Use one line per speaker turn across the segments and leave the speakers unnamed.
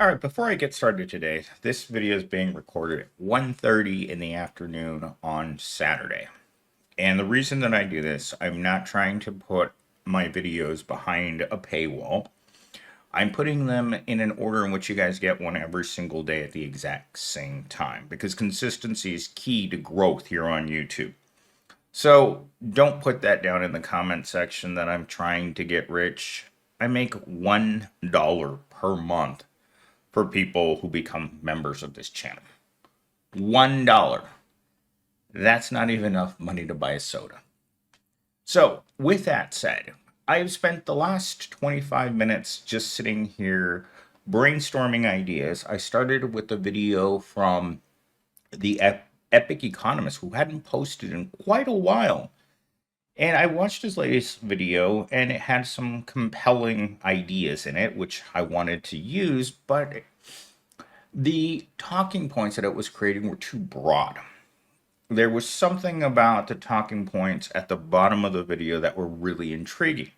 All right, before I get started today, this video is being recorded at 1:30 in the afternoon on Saturday. And the reason that I do this, I'm not trying to put my videos behind a paywall. I'm putting them in an order in which you guys get one every single day at the exact same time because consistency is key to growth here on YouTube. So don't put that down in the comment section that I'm trying to get rich. I make $1 per month for people who become members of this channel. $1. That's not even enough money to buy a soda. So, with that said, I've spent the last 25 minutes just sitting here brainstorming ideas. I started with a video from the Epic Economist who hadn't posted in quite a while. And I watched his latest video and it had some compelling ideas in it, which I wanted to use, but the talking points that it was creating were too broad. There was something about the talking points at the bottom of the video that were really intriguing.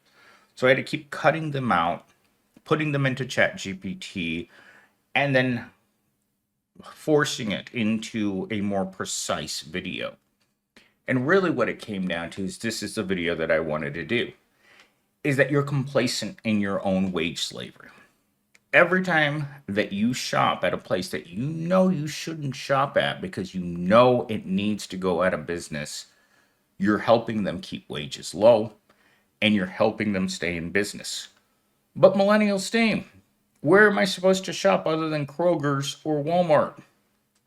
So I had to keep cutting them out, putting them into ChatGPT, and then forcing it into a more precise video. And really what it came down to is this is the video that I wanted to do, is that you're complacent in your own wage slavery. Every time that you shop at a place that you know you shouldn't shop at because you know it needs to go out of business, you're helping them keep wages low and you're helping them stay in business. But millennials stay. Where am I supposed to shop other than Kroger's or Walmart?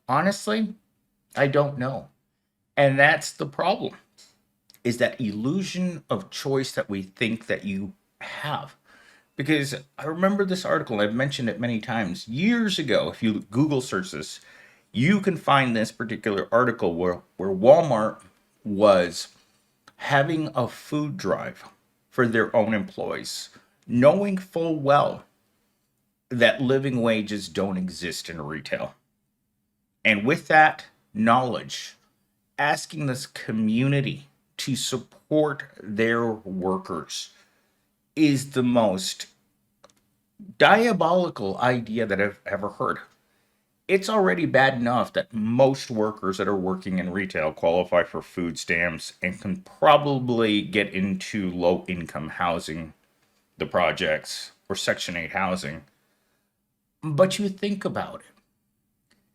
Honestly, I don't know. And that's the problem, is that illusion of choice that we think that you have. Because I remember this article, I've mentioned it many times, years ago. If you Google search this, you can find this particular article where Walmart was having a food drive for their own employees, knowing full well that living wages don't exist in retail. And with that knowledge, asking this community to support their workers is the most diabolical idea that I've ever heard. It's already bad enough that most workers that are working in retail qualify for food stamps and can probably get into low income housing, the projects, or Section 8 housing. But you think about it.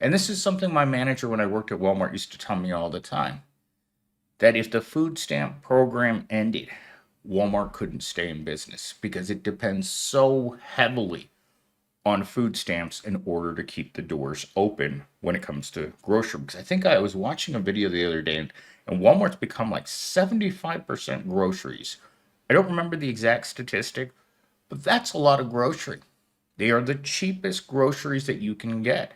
And this is something my manager when I worked at Walmart used to tell me all the time, that if the food stamp program ended, Walmart couldn't stay in business because it depends so heavily on food stamps in order to keep the doors open when it comes to grocery. Because I think I was watching a video the other day and Walmart's become like 75% groceries. I don't remember the exact statistic, but that's a lot of grocery. They are the cheapest groceries that you can get.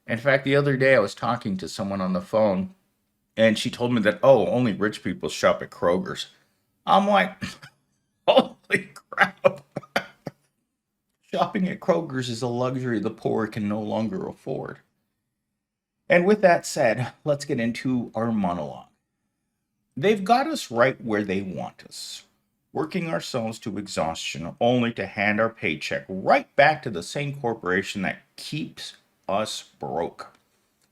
In fact, the other day I was talking to someone on the phone and she told me that, oh, only rich people shop at Kroger's. I'm like, holy crap. Shopping at Kroger's is a luxury the poor can no longer afford. And with that said, let's get into our monologue. They've got us right where they want us, working ourselves to exhaustion only to hand our paycheck right back to the same corporation that keeps us broke.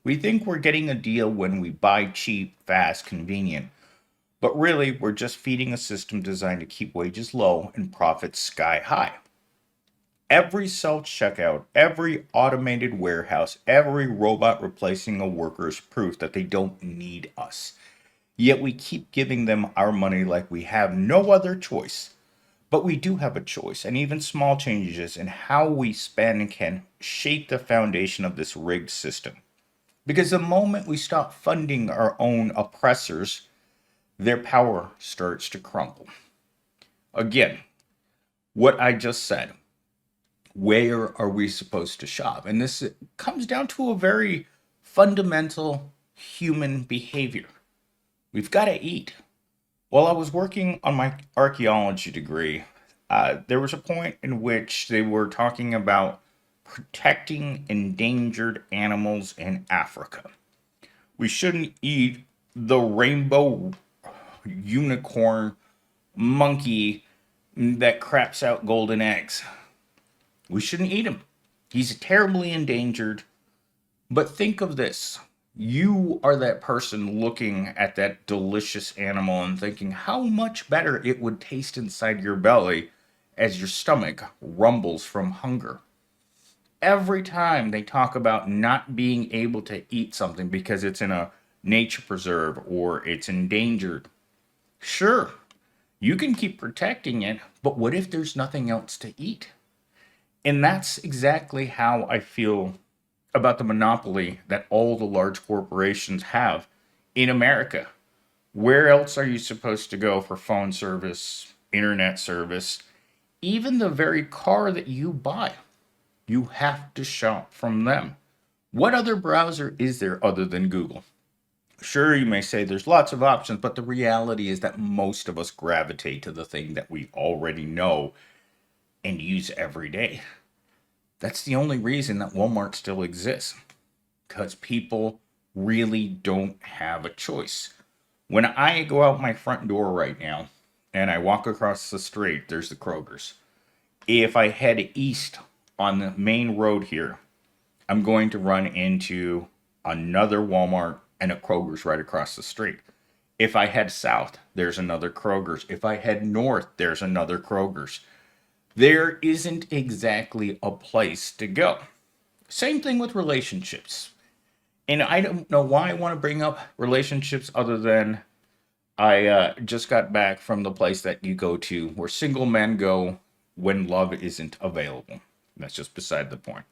We think we're getting a deal when we buy cheap, fast, convenient. But really, we're just feeding a system designed to keep wages low and profits sky high. Every self-checkout, every automated warehouse, every robot replacing a worker is proof that they don't need us. Yet we keep giving them our money like we have no other choice. But we do have a choice, and even small changes in how we spend can shape the foundation of this rigged system. Because the moment we stop funding our own oppressors, their power starts to crumble. Again, what I just said, where are we supposed to shop? And this comes down to a very fundamental human behavior. We've got to eat. While I was working on my archaeology degree, there was a point in which they were talking about protecting endangered animals in Africa. We shouldn't eat the rainbow unicorn monkey that craps out golden eggs. We shouldn't eat them. He's terribly endangered. But think of this. You are that person looking at that delicious animal and thinking how much better it would taste inside your belly as your stomach rumbles from hunger. Every time they talk about not being able to eat something because it's in a nature preserve or it's endangered, sure, you can keep protecting it, but what if there's nothing else to eat? And that's exactly how I feel about the monopoly that all the large corporations have in America. Where else are you supposed to go for phone service, internet service, even the very car that you buy? You have to shop from them. What other browser is there other than Google? Sure, you may say there's lots of options, but the reality is that most of us gravitate to the thing that we already know and use every day. That's the only reason that Walmart still exists, because people really don't have a choice. When I go out my front door right now and I walk across the street, there's the Kroger's. If I head east on the main road here, I'm going to run into another Walmart and a Kroger's right across the street. If I head south, there's another Kroger's. If I head north, there's another Kroger's. There isn't exactly a place to go. Same thing with relationships. And I don't know why I want to bring up relationships other than I just got back from the place that you go to where single men go when love isn't available. That's just beside the point.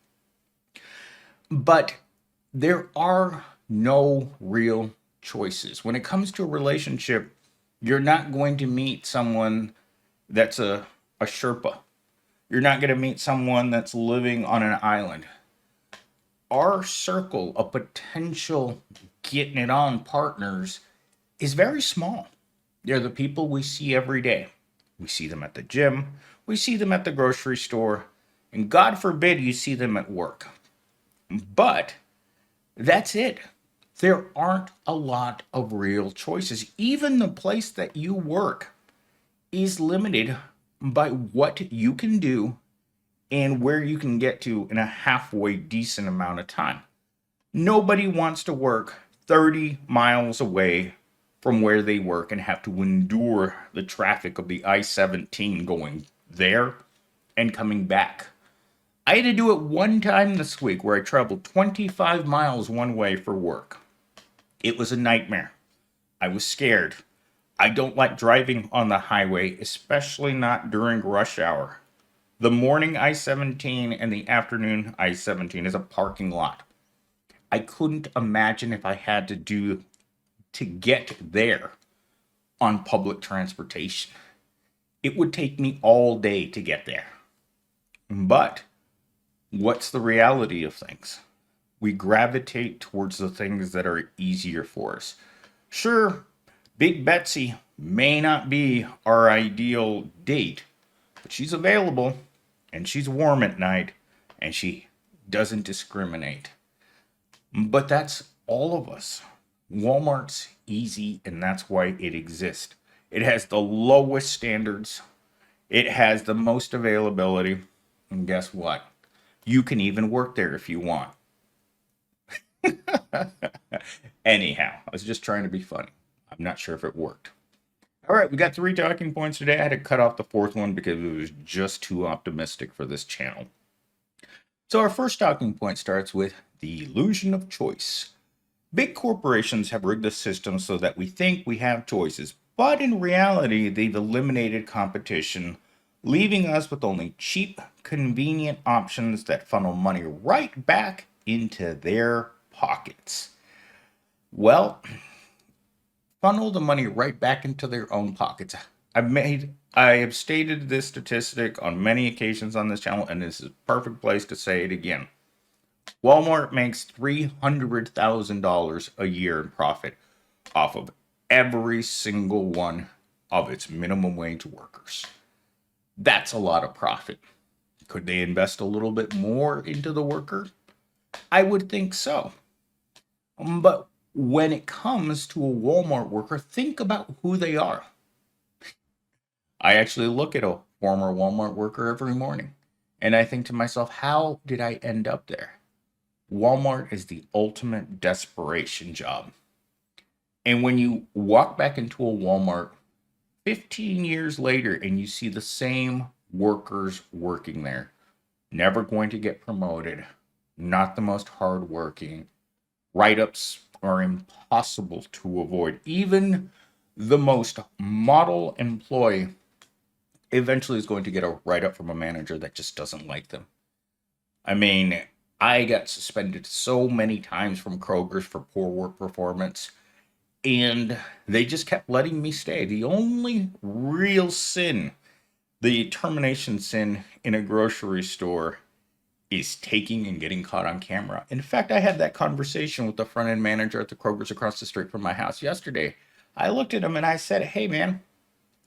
But there are no real choices. When it comes to a relationship, you're not going to meet someone that's a Sherpa. You're not going to meet someone that's living on an island. Our circle of potential getting it on partners is very small. They're the people we see every day. We see them at the gym, we see them at the grocery store, and God forbid you see them at work. But that's it. There aren't a lot of real choices. Even the place that you work is limited by what you can do and where you can get to in a halfway decent amount of time. Nobody wants to work 30 miles away from where they work and have to endure the traffic of the I-17 going there and coming back. I had to do it one time this week where I traveled 25 miles one way for work. It was a nightmare. I was scared. I don't like driving on the highway, especially not during rush hour. The morning I-17 and the afternoon I-17 is a parking lot. I couldn't imagine if I had to get there on public transportation. It would take me all day to get there. But what's the reality of things? We gravitate towards the things that are easier for us. Sure, Big Betsy may not be our ideal date, but she's available and she's warm at night and she doesn't discriminate. But that's all of us. Walmart's easy and that's why it exists. It has the lowest standards, it has the most availability, and guess what? You can even work there if you want. Anyhow, I was just trying to be funny. I'm not sure if it worked. All right, we got 3 talking points today. I had to cut off the 4th one because it was just too optimistic for this channel. So our first talking point starts with the illusion of choice. Big corporations have rigged the system so that we think we have choices, but in reality, they've eliminated competition, leaving us with only cheap, convenient options that funnel money right back into their pockets. Well, funnel the money right back into their own pockets. I have stated this statistic on many occasions on this channel, and this is a perfect place to say it again. Walmart makes $300,000 a year in profit off of every single one of its minimum wage workers. That's a lot of profit. Could they invest a little bit more into the worker? I would think so. But when it comes to a Walmart worker, think about who they are. I actually look at a former Walmart worker every morning. And I think to myself, how did I end up there? Walmart is the ultimate desperation job. And when you walk back into a Walmart 15 years later and you see the same workers working there, never going to get promoted, not the most hardworking, write ups are impossible to avoid. Even the most model employee eventually is going to get a write up from a manager that just doesn't like them. I mean, I got suspended so many times from Kroger's for poor work performance, and they just kept letting me stay. The only real sin, the termination sin in a grocery store, is taking and getting caught on camera. In fact, I had that conversation with the front end manager at the Kroger's across the street from my house yesterday. I looked at him and I said, "Hey, man,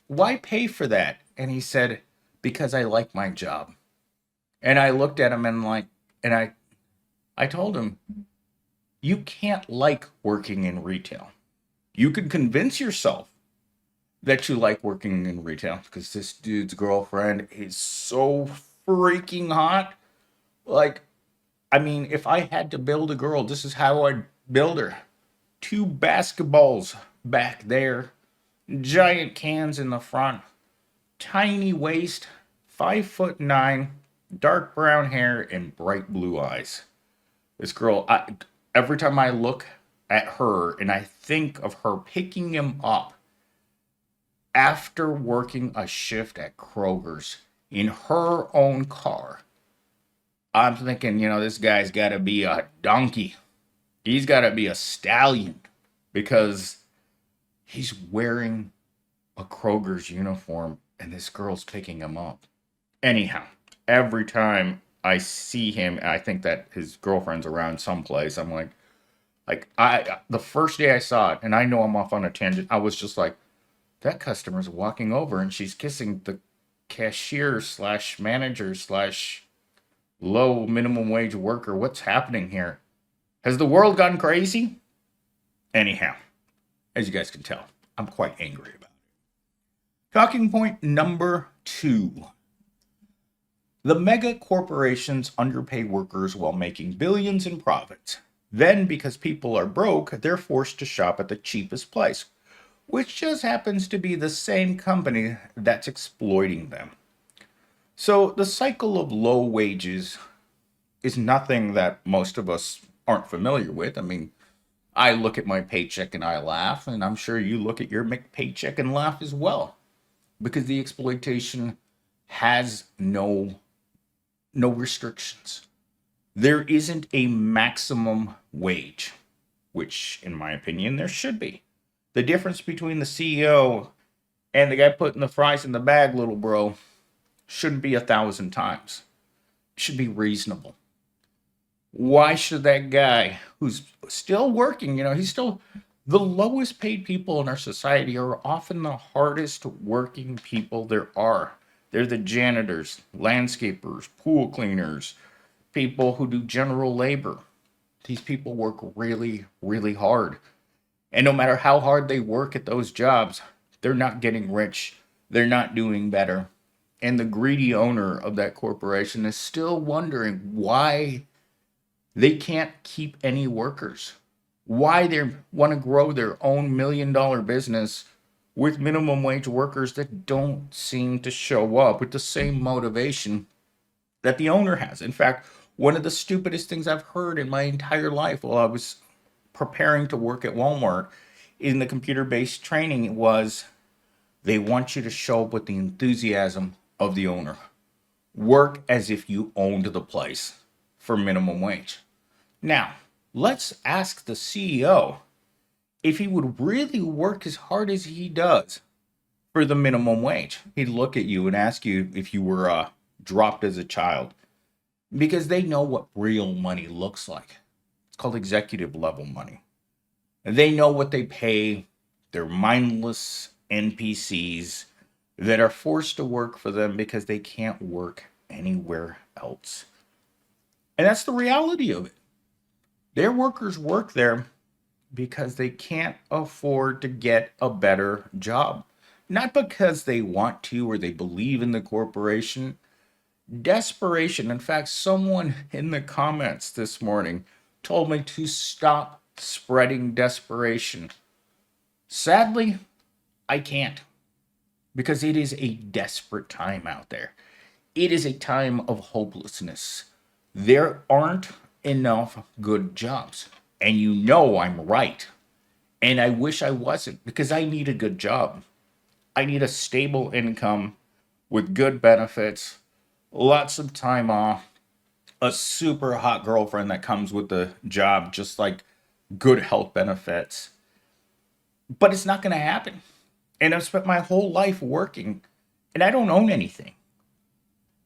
why pay for that?" And he said, "Because I like my job." And I looked at him and and I told him, "You can't like working in retail. You could convince yourself that you like working in retail because this dude's girlfriend is so freaking hot. Like, I mean, if I had to build a girl, this is how I'd build her. Two basketballs back there, giant cans in the front, tiny waist, 5'9", dark brown hair, and bright blue eyes. This girl, every time I look at her and I think of her picking him up after working a shift at Kroger's in her own car, I'm thinking, this guy's got to be a donkey. He's got to be a stallion because he's wearing a Kroger's uniform and this girl's picking him up. Anyhow, every time I see him, I think that his girlfriend's around someplace. I'm the first day I saw it, and I know I'm off on a tangent, I was just like, that customer's walking over and she's kissing the cashier slash manager slash low minimum wage worker. What's happening here? Has the world gone crazy? Anyhow, as you guys can tell, I'm quite angry about it. Talking point number 2. The mega corporations underpay workers while making billions in profits. Then, because people are broke, they're forced to shop at the cheapest place, which just happens to be the same company that's exploiting them. So, the cycle of low wages is nothing that most of us aren't familiar with. I mean, I look at my paycheck and I laugh, and I'm sure you look at your paycheck and laugh as well, because the exploitation has no restrictions. There isn't a maximum wage, which, in my opinion, there should be. The difference between the CEO and the guy putting the fries in the bag, little bro, shouldn't be 1,000 times. It should be reasonable. Why should that guy who's still working, he's still the lowest paid people in our society are often the hardest working people there are. They're the janitors, landscapers, pool cleaners, people who do general labor. These people work really, really hard. And no matter how hard they work at those jobs, they're not getting rich. They're not doing better. And the greedy owner of that corporation is still wondering why they can't keep any workers. Why they want to grow their own $1 million business with minimum wage workers that don't seem to show up with the same motivation that the owner has. In fact, one of the stupidest things I've heard in my entire life while I was preparing to work at Walmart in the computer-based training was they want you to show up with the enthusiasm of the owner. Work as if you owned the place for minimum wage. Now, let's ask the CEO if he would really work as hard as he does for the minimum wage. He'd look at you and ask you if you were dropped as a child, because they know what real money looks like. It's called executive level money. And they know what they pay their mindless NPCs that are forced to work for them because they can't work anywhere else. And that's the reality of it. Their workers work there because they can't afford to get a better job. Not because they want to or they believe in the corporation. Desperation. In fact, someone in the comments this morning told me to stop spreading desperation. Sadly, I can't, because it is a desperate time out there. It is a time of hopelessness. There aren't enough good jobs. And you know I'm right. And I wish I wasn't, because I need a good job. I need a stable income with good benefits, lots of time off, a super hot girlfriend that comes with the job, just like good health benefits. But it's not going to happen. And I've spent my whole life working and I don't own anything.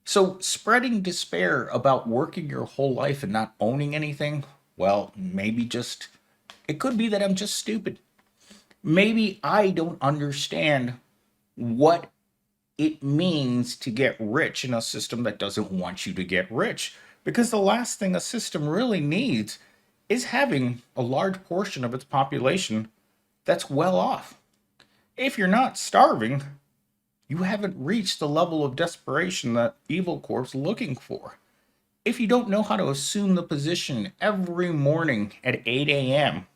So spreading despair about working your whole life and not owning anything, well, maybe just, it could be that I'm just stupid. Maybe I don't understand what it means to get rich in a system that doesn't want you to get rich. Because the last thing a system really needs is having a large portion of its population that's well off. If you're not starving, you haven't reached the level of desperation that Evil Corp's looking for. If you don't know how to assume the position every morning at 8 a.m.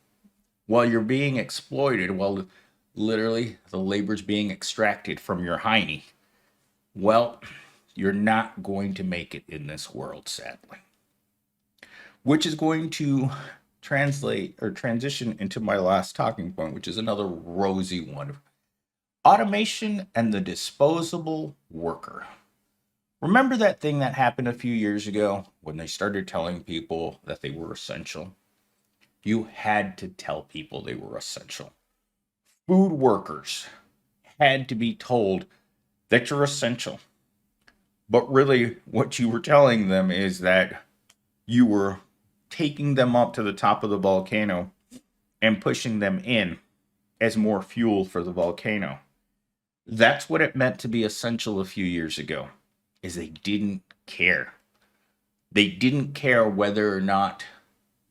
while you're being exploited, while literally the labor's being extracted from your hiney, well, you're not going to make it in this world, sadly. Which is going to translate or transition into my last talking point, which is another rosy one: automation and the disposable worker. Remember that thing that happened a few years ago when they started telling people that they were essential? You had to tell people they were essential. Food workers had to be told that you're essential. But really, what you were telling them is that you were taking them up to the top of the volcano and pushing them in as more fuel for the volcano. That's what it meant to be essential a few years ago, is they didn't care. They didn't care whether or not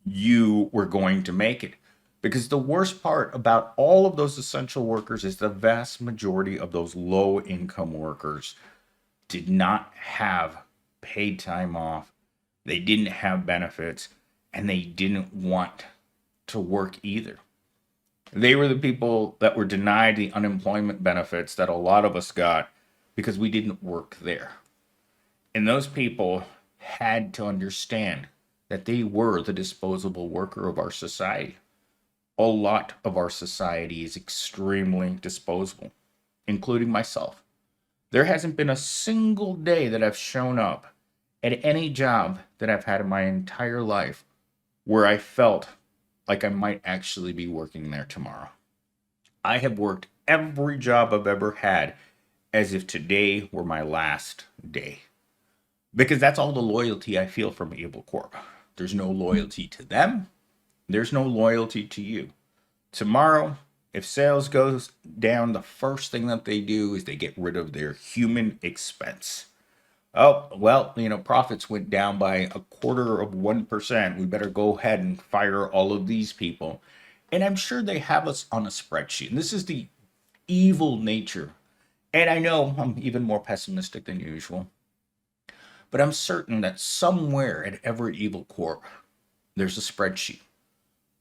you were going to make it. Because the worst part about all of those essential workers is the vast majority of those low income workers did not have paid time off. They didn't have benefits, and they didn't want to work either. They were the people that were denied the unemployment benefits that a lot of us got because we didn't work there. And those people had to understand that they were the disposable worker of our society. A lot of our society is extremely disposable, including myself. There hasn't been a single day that I've shown up at any job that I've had in my entire life where I felt like I might actually be working there tomorrow. I have worked every job I've ever had as if today were my last day. Because that's all the loyalty I feel from Able Corp. There's no loyalty to them. There's no loyalty to you. Tomorrow, if sales goes down, the first thing that they do is they get rid of their human expense. Oh, well, profits went down by 0.25%. We better go ahead and fire all of these people. And I'm sure they have us on a spreadsheet. And this is the evil nature. And I know I'm even more pessimistic than usual. But I'm certain that somewhere at every evil corp, there's a spreadsheet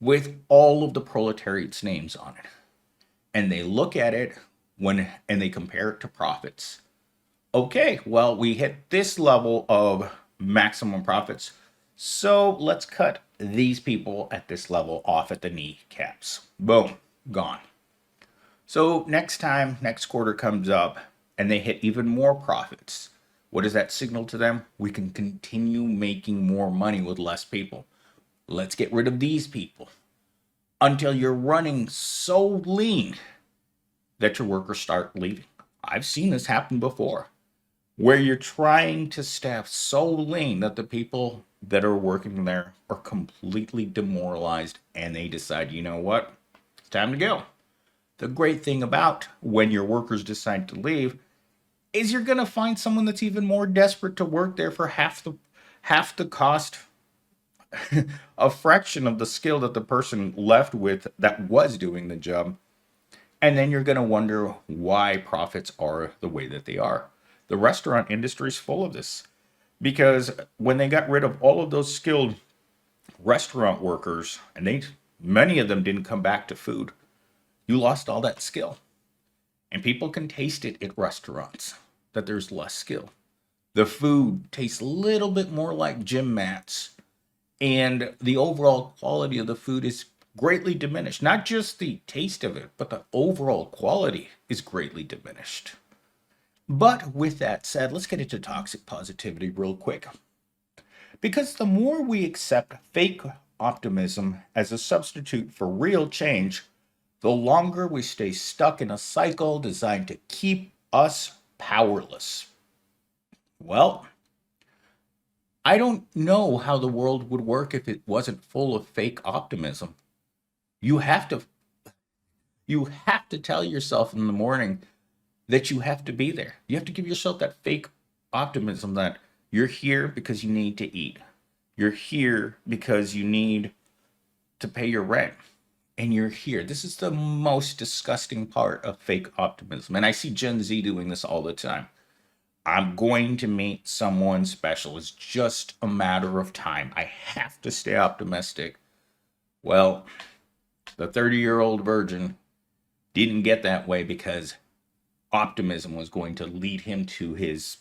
with all of the proletariat's names on it. And they look at it and they compare it to profits. Okay, well, we hit this level of maximum profits, so let's cut these people at this level off at the kneecaps. Boom, gone. So next time, next quarter comes up, and they hit even more profits. What does that signal to them? We can continue making more money with less people. Let's get rid of these people until you're running so lean that your workers start leaving. I've seen this happen before, where you're trying to staff so lean that the people that are working there are completely demoralized and they decide, you know what, it's time to go. The great thing about when your workers decide to leave is you're going to find someone that's even more desperate to work there for half the cost, a fraction of the skill that the person left with that was doing the job. And then you're going to wonder why profits are the way that they are. The restaurant industry is full of this. Because when they got rid of all of those skilled restaurant workers, and many of them didn't come back to food, you lost all that skill. And people can taste it at restaurants that there's less skill. The food tastes a little bit more like gym mats, and the overall quality of the food is greatly diminished. Not just the taste of it, but the overall quality is greatly diminished. But with that said, let's get into toxic positivity real quick. Because the more we accept fake optimism as a substitute for real change, the longer we stay stuck in a cycle designed to keep us powerless. Well, I don't know how the world would work if it wasn't full of fake optimism. You have to you have to tell yourself in the morning that you have to be there. You have to give yourself that fake optimism that you're here because you need to eat. You're here because you need to pay your rent. And you're here. This is the most disgusting part of fake optimism. And I see Gen Z doing this all the time. I'm going to meet someone special. It's just a matter of time. I have to stay optimistic. Well, the 30-year-old virgin didn't get that way because optimism was going to lead him to his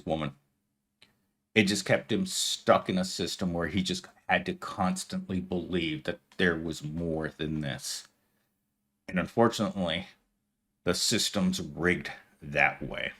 woman. It just kept him stuck in a system where he just had to constantly believe that there was more than this. And unfortunately, the system's rigged that way.